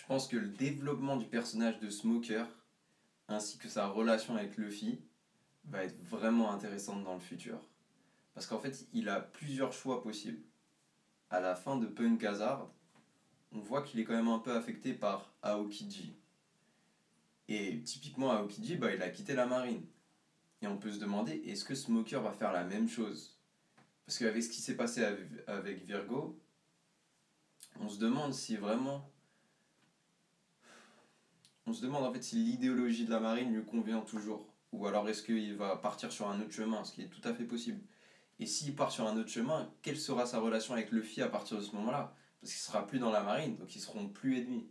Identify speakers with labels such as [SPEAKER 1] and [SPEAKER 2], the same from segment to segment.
[SPEAKER 1] Je pense que le développement du personnage de Smoker, ainsi que sa relation avec Luffy, va être vraiment intéressante dans le futur. Parce qu'en fait, il a plusieurs choix possibles. À la fin de Punk Hazard, on voit qu'il est quand même un peu affecté par Aokiji. Et typiquement, Aokiji, il a quitté la marine. Et on peut se demander, est-ce que Smoker va faire la même chose? Parce qu'avec ce qui s'est passé avec Virgo, on se demande si vraiment... On se demande en fait si l'idéologie de la marine lui convient toujours. Ou alors est-ce qu'il va partir sur un autre chemin, ce qui est tout à fait possible. Et s'il part sur un autre chemin, quelle sera sa relation avec Luffy à partir de ce moment-là? Parce qu'il ne sera plus dans la marine, donc ils seront plus ennemis.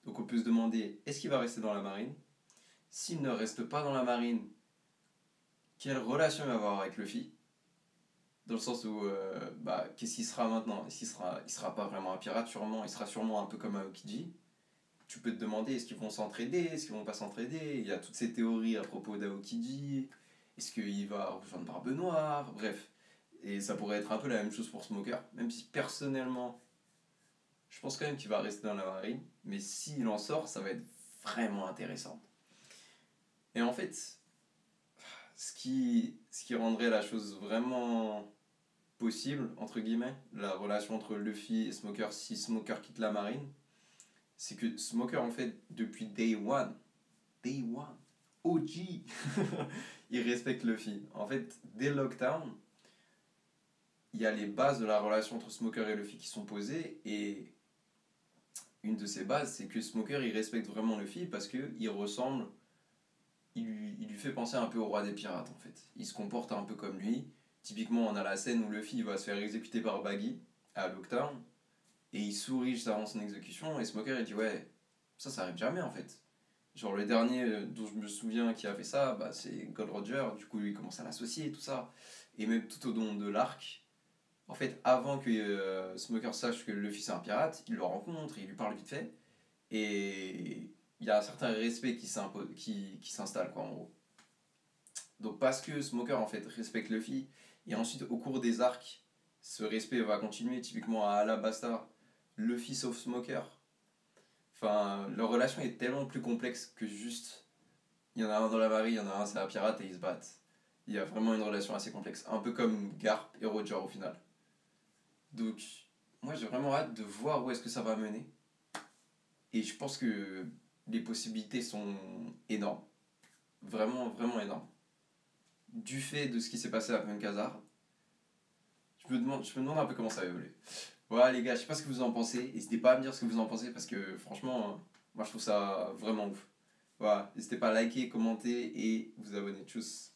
[SPEAKER 1] Donc on peut se demander, est-ce qu'il va rester dans la marine? S'il ne reste pas dans la marine, quelle relation il va avoir avec Luffy? Dans le sens où, qu'est-ce qu'il sera maintenant? Il sera pas vraiment un pirate, sûrement. Il sera sûrement un peu comme Aokiji. Tu peux te demander, est-ce qu'ils vont s'entraider? Est-ce qu'ils vont pas s'entraider? Il y a toutes ces théories à propos d'Aokiji. Est-ce qu'il va rejoindre Barbe Noire? Bref. Et ça pourrait être un peu la même chose pour Smoker. Même si personnellement, je pense quand même qu'il va rester dans la marine. Mais s'il en sort, ça va être vraiment intéressant. Et en fait, ce qui rendrait la chose vraiment possible, entre guillemets, la relation entre Luffy et Smoker si Smoker quitte la marine, c'est que Smoker, en fait, depuis Day One, OG, il respecte Luffy. En fait, dès Lockdown, il y a les bases de la relation entre Smoker et Luffy qui sont posées, et une de ces bases, c'est que Smoker, il respecte vraiment Luffy parce qu'il ressemble, il lui fait penser un peu au roi des pirates, en fait. Il se comporte un peu comme lui. Typiquement, on a la scène où Luffy va se faire exécuter par Baggy à Lockdown, et il sourit juste avant son exécution, et Smoker il dit ouais, ça arrive jamais en fait. Genre le dernier dont je me souviens qui a fait ça, c'est Gold Roger, du coup il commence à l'associer et tout ça. Et même tout au long de l'arc, en fait avant que Smoker sache que Luffy c'est un pirate, il le rencontre, il lui parle vite fait, et il y a un certain respect qui s'installe quoi en gros. Donc parce que Smoker en fait respecte Luffy, et ensuite au cours des arcs, ce respect va continuer, typiquement à Alabasta, Luffy sauf Smoker. Enfin, leur relation est tellement plus complexe que juste il y en a un dans la marine, il y en a un c'est un pirate et ils se battent. Il y a vraiment une relation assez complexe, un peu comme Garp et Roger au final. Donc, moi j'ai vraiment hâte de voir où est-ce que ça va mener. Et je pense que les possibilités sont énormes. Vraiment, vraiment énormes. Du fait de ce qui s'est passé à Punkazar, je me demande un peu comment ça va évoluer. Voilà les gars, je sais pas ce que vous en pensez. N'hésitez pas à me dire ce que vous en pensez parce que franchement, moi je trouve ça vraiment ouf. Voilà, n'hésitez pas à liker, commenter et vous abonner. Tchuss.